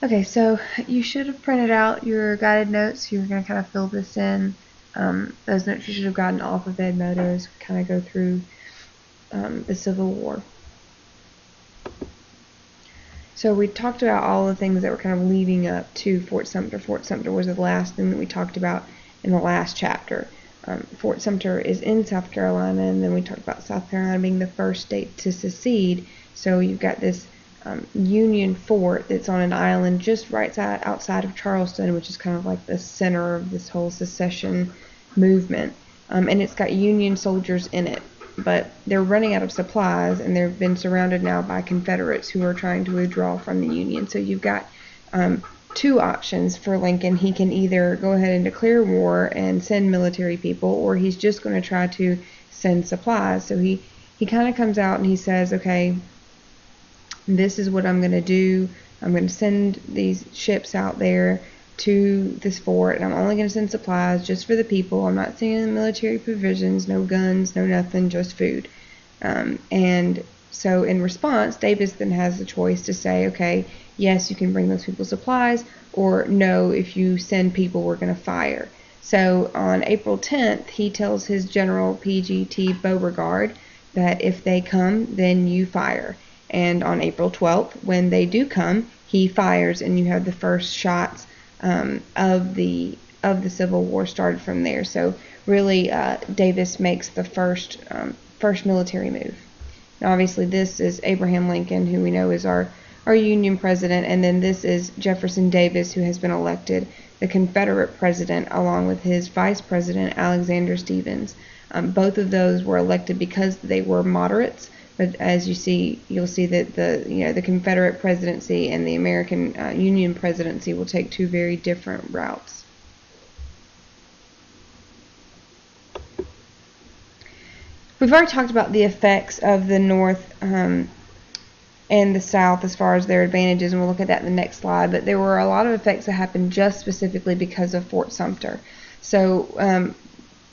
Okay, so you should have printed out your guided notes. You're going to kind of fill this in. Those notes you should have gotten off of Edmodo as we kind of go through the Civil War. So we talked about all the things that were kind of leading up to Fort Sumter. Fort Sumter was the last thing that we talked about in the last chapter. Fort Sumter is in South Carolina, and then we talked about South Carolina being the first state to secede. So you've got this Union fort that's on an island just right outside of Charleston, which is kind of like the center of this whole secession movement. And it's got Union soldiers in it, but they're running out of supplies, and they've been surrounded now by Confederates who are trying to withdraw from the Union. So you've got two options for Lincoln. He can either go ahead and declare war and send military people, or he's just going to try to send supplies. So he kind of comes out and he says, okay, this is what I'm going to do. I'm going to send these ships out there to this fort, and I'm only going to send supplies just for the people. I'm not sending military provisions, no guns, no nothing, just food. And so in response, Davis then has the choice to say, okay, yes, you can bring those people supplies, or no, if you send people, we're going to fire. So on April 10th, he tells his general, P.G.T. Beauregard, that if they come, then you fire. And on April 12th, when they do come, he fires, and you have the first shots of the Civil War started from there. So really, Davis makes the first military move. Now, obviously, this is Abraham Lincoln, who we know is our Union president, and then this is Jefferson Davis, who has been elected the Confederate president, along with his vice president Alexander Stephens. Both of those were elected because they were moderates. But as you see, you'll see that the Confederate presidency and the American Union presidency will take two very different routes. We've already talked about the effects of the North and the South as far as their advantages, and we'll look at that in the next slide. But there were a lot of effects that happened just specifically because of Fort Sumter. So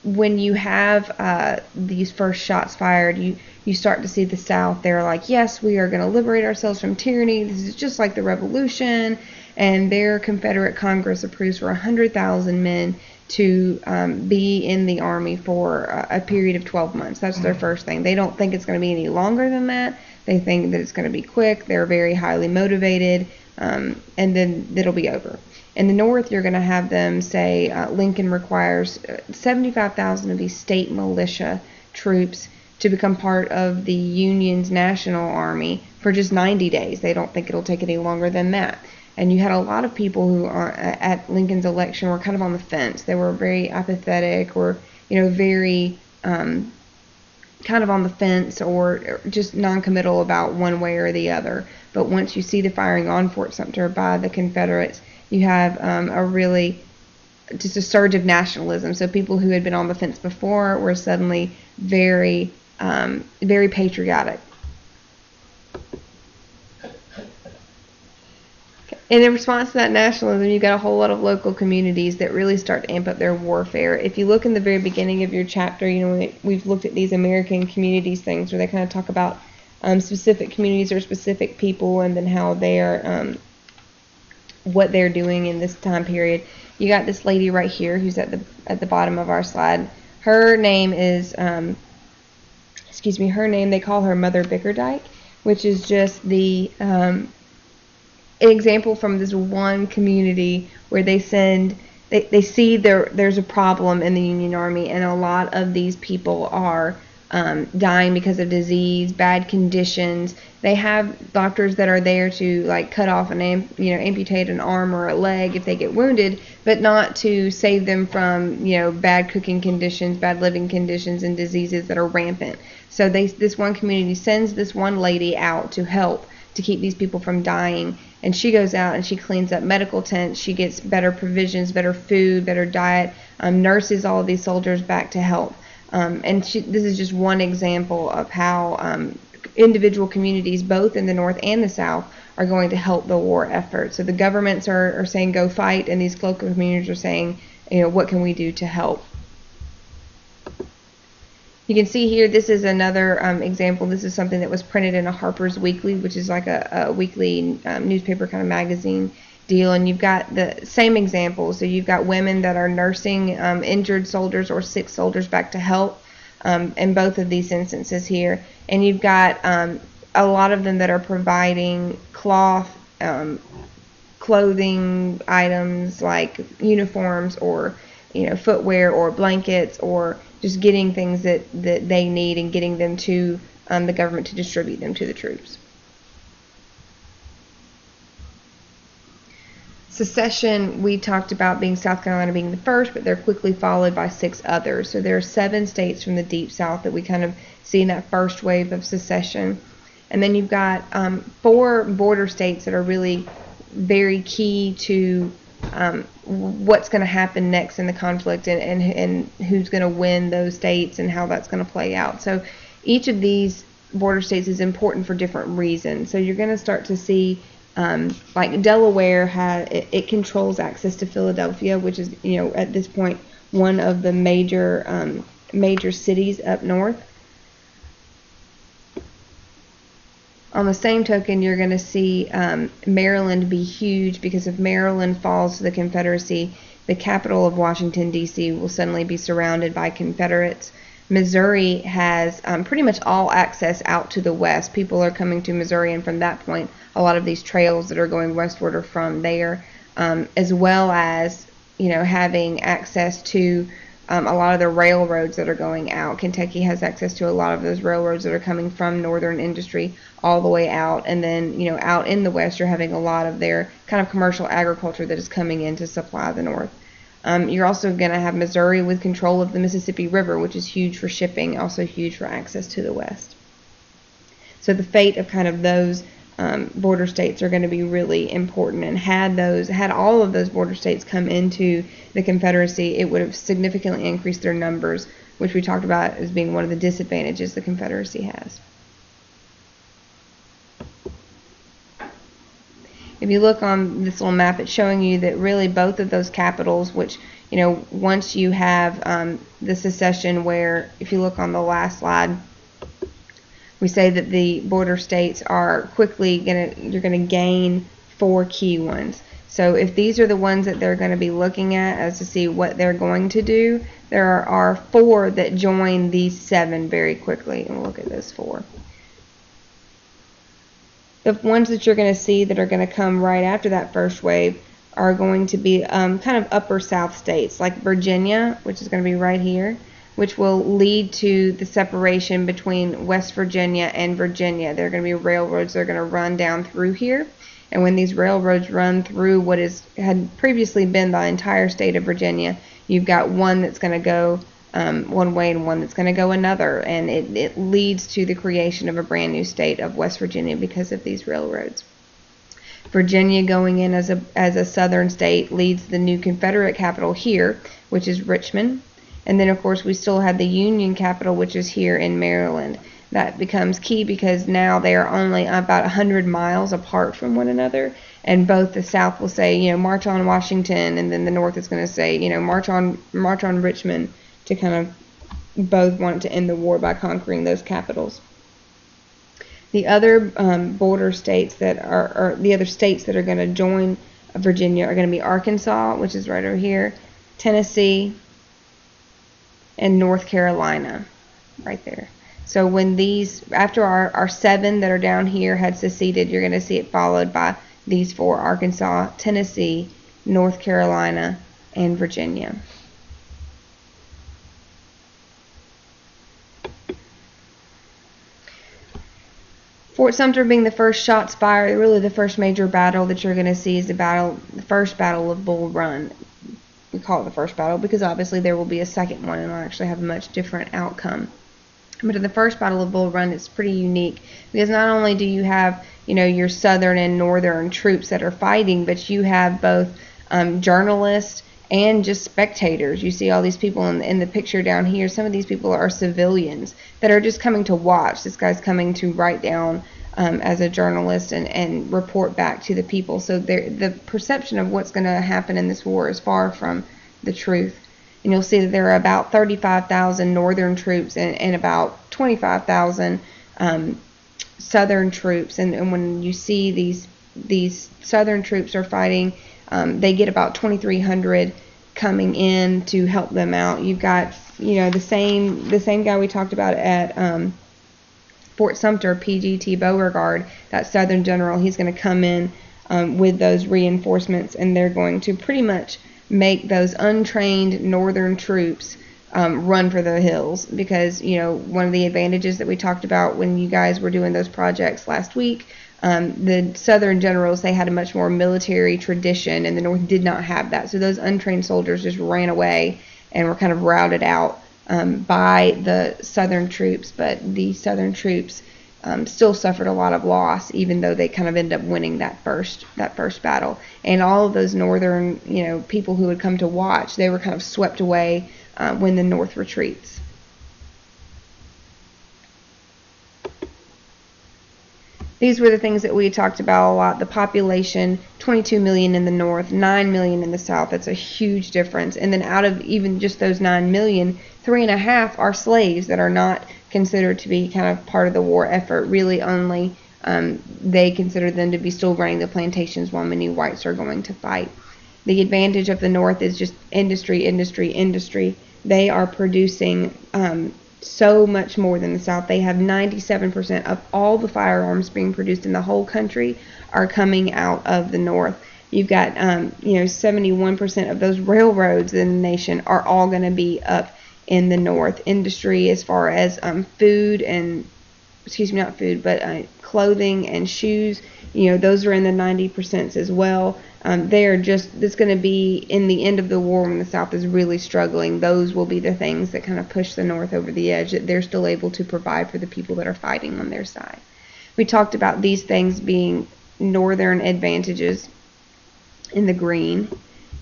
when you have these first shots fired, you start to see the South. They're like, yes, we are going to liberate ourselves from tyranny. This is just like the Revolution. And their Confederate Congress approves for 100,000 men to be in the Army for a period of 12 months. That's their first thing. They don't think it's going to be any longer than that. They think that it's going to be quick. They're very highly motivated, and then it'll be over. In the North, you're going to have them say Lincoln requires 75,000 of these state militia troops to become part of the Union's national army for just 90 days. They don't think it'll take any longer than that. And you had a lot of people who are at Lincoln's election were kind of on the fence. They were very apathetic, or very kind of on the fence, or just non-committal about one way or the other. But once you see the firing on Fort Sumter by the Confederates, you have just a surge of nationalism. So people who had been on the fence before were suddenly very patriotic. And in response to that nationalism, you've got a whole lot of local communities that really start to amp up their warfare. If you look in the very beginning of your chapter, we've looked at these American communities things where they kind of talk about specific communities or specific people, and then how they're what they're doing in this time period. You got this lady right here who's at the bottom of our slide. Her name is her name, they call her Mother Bickerdike, which is just the an example from this one community where they see there's a problem in the Union Army, and a lot of these people are dying because of disease, bad conditions. They have doctors that are there to cut off and amputate an arm or a leg if they get wounded, but not to save them from bad cooking conditions, bad living conditions, and diseases that are rampant. So this one community sends this one lady out to help to keep these people from dying, and she goes out and she cleans up medical tents. She gets better provisions, better food, better diet, nurses all of these soldiers back to health. And this is just one example of how individual communities, both in the North and the South, are going to help the war effort. So the governments are saying go fight, and these local communities are saying, what can we do to help? You can see here, this is another example. This is something that was printed in a Harper's Weekly, which is like a weekly newspaper kind of magazine deal, and you've got the same examples. So you've got women that are nursing injured soldiers or sick soldiers back to health in both of these instances here, and you've got a lot of them that are providing cloth, clothing items like uniforms or footwear or blankets, or just getting things that they need and getting them to the government to distribute them to the troops. Secession, we talked about being South Carolina being the first, but they're quickly followed by 6 others. So there are 7 states from the Deep South that we kind of see in that first wave of secession. And then you've got 4 border states that are really very key to what's going to happen next in the conflict, and who's going to win those states and how that's going to play out. So each of these border states is important for different reasons. So you're going to start to see like Delaware it controls access to Philadelphia, which is at this point one of the major cities up north. On the same token, you're going to see Maryland be huge, because if Maryland falls to the Confederacy, the capital of Washington, D.C. will suddenly be surrounded by Confederates. Missouri has pretty much all access out to the west. People are coming to Missouri, and from that point, a lot of these trails that are going westward are from there, as well as having access to a lot of the railroads that are going out. Kentucky has access to a lot of those railroads that are coming from northern industry all the way out, and then out in the west you're having a lot of their kind of commercial agriculture that is coming in to supply the north. You're also going to have Missouri with control of the Mississippi River, which is huge for shipping, also huge for access to the west. So the fate of kind of those border states are going to be really important, and had all of those border states come into the Confederacy, it would have significantly increased their numbers, which we talked about as being one of the disadvantages the Confederacy has. If you look on this little map, it's showing you that really both of those capitals, which once you have the secession, where if you look on the last slide, we say that the border states are quickly you're gonna gain 4 key ones. So if these are the ones that they're going to be looking at as to see what they're going to do, there are 4 that join these 7 very quickly, and we'll look at those 4. The ones that you're going to see that are going to come right after that first wave are going to be kind of upper South states, like Virginia, which is going to be right here, which will lead to the separation between West Virginia and Virginia. There are going to be railroads that are going to run down through here, and when these railroads run through what had previously been the entire state of Virginia, you've got one that's going to go one way and one that's going to go another, and it leads to the creation of a brand new state of West Virginia because of these railroads. Virginia going in as a southern state leads the new Confederate capital here, which is Richmond. And then, of course, we still have the Union capital, which is here in Maryland. That becomes key because now they are only about 100 miles apart from one another, and both the South will say, march on Washington, and then the North is going to say, march on Richmond, to kind of both want to end the war by conquering those capitals. The other border states that are the other states that are going to join Virginia are going to be Arkansas, which is right over here, Tennessee, and North Carolina, right there. So when after our 7 that are down here had seceded, you're going to see it followed by these 4: Arkansas, Tennessee, North Carolina, and Virginia. Fort Sumter being the first shots fired, really the first major battle that you're going to see is the first battle of Bull Run. We call it the first battle because obviously there will be a second one, and it'll actually have a much different outcome. But in the first battle of Bull Run, it's pretty unique because not only do you have your southern and northern troops that are fighting, but you have both journalists and just spectators. You see all these people in the picture down here. Some of these people are civilians that are just coming to watch. This guy's coming to write down as a journalist and report back to the people. So the perception of what's going to happen in this war is far from the truth. And you'll see that there are about 35,000 northern troops and about 25,000 southern troops. And when you see these these southern troops are fighting. They get about 2,300 coming in to help them out. You've got, the same guy we talked about at Fort Sumter, PGT Beauregard, that Southern general. He's going to come in with those reinforcements, and they're going to pretty much make those untrained Northern troops run for the hills, because one of the advantages that we talked about when you guys were doing those projects last week, the Southern generals, they had a much more military tradition, and the North did not have that. So those untrained soldiers just ran away and were kind of routed out by the Southern troops. But the Southern troops still suffered a lot of loss, even though they kind of ended up winning that first battle. And all of those Northern people who had come to watch, they were kind of swept away when the North retreats. These were the things that we talked about a lot. The population, 22 million in the North, 9 million in the South. That's a huge difference. And then out of even just those 9 million, 3.5 are slaves that are not considered to be kind of part of the war effort. Really only they consider them to be still running the plantations, while many whites are going to fight. The advantage of the North is just industry, industry, industry. They are producing so much more than the South. They have 97% of all the firearms being produced in the whole country are coming out of the North. You've got 71% of those railroads in the nation are all going to be up in the North. Industry, as far as food and not food, but clothing and shoes, those are in the 90% as well. It's going to be in the end of the war when the South is really struggling. Those will be the things that kind of push the North over the edge, that they're still able to provide for the people that are fighting on their side. We talked about these things being Northern advantages in the green.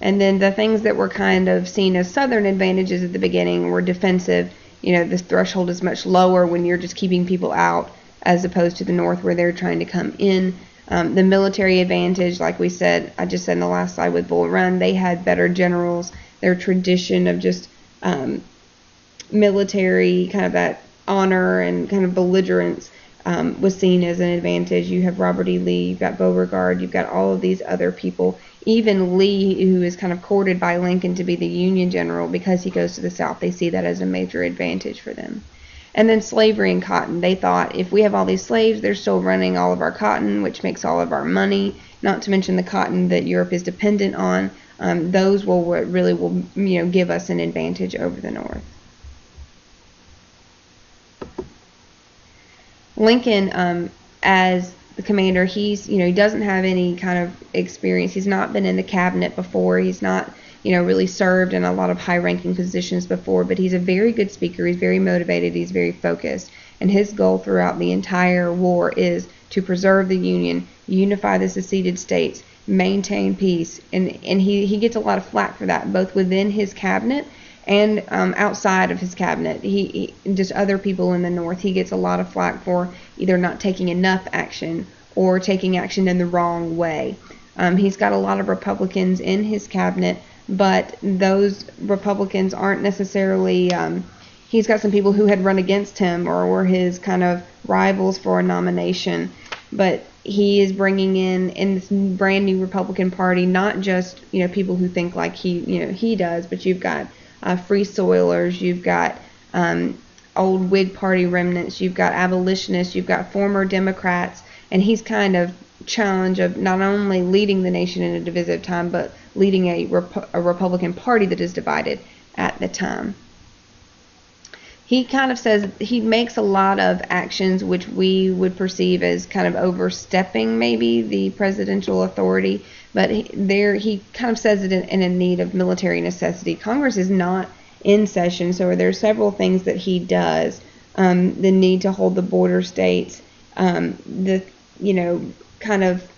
And then the things that were kind of seen as Southern advantages at the beginning were defensive. This threshold is much lower when you're just keeping people out, as opposed to the North where they're trying to come in. The military advantage, like we said, I just said in the last slide with Bull Run, they had better generals. Their tradition of just military, kind of that honor and kind of belligerence was seen as an advantage. You have Robert E. Lee, you've got Beauregard, you've got all of these other people. Even Lee, who is kind of courted by Lincoln to be the Union general because he goes to the South, they see that as a major advantage for them. And then slavery and cotton. They thought, if we have all these slaves, they're still running all of our cotton, which makes all of our money, not to mention the cotton that Europe is dependent on. Those will give us an advantage over the North. Lincoln, as the commander, he doesn't have any kind of experience. He's not been in the cabinet before. He's not really served in a lot of high-ranking positions before, but he's a very good speaker. He's very motivated. He's very focused. And his goal throughout the entire war is to preserve the Union, unify the seceded states, maintain peace. And he gets a lot of flack for that, both within his cabinet and outside of his cabinet. He just other people in the North, he gets a lot of flack for either not taking enough action or taking action in the wrong way. He's got a lot of Republicans in his cabinet, but those Republicans aren't necessarily, he's got some people who had run against him or were his kind of rivals for a nomination, but he is bringing in this brand new Republican Party, not just, people who think like he does, but you've got free soilers, you've got old Whig Party remnants, you've got abolitionists, you've got former Democrats, and he's kind of challenge of not only leading the nation in a divisive time, but leading a Republican Party that is divided at the time. He kind of says, he makes a lot of actions which we would perceive as kind of overstepping maybe the presidential authority, but he kind of says it in a need of military necessity. Congress is not in session, so there are several things that he does. The need to hold the border states, kind of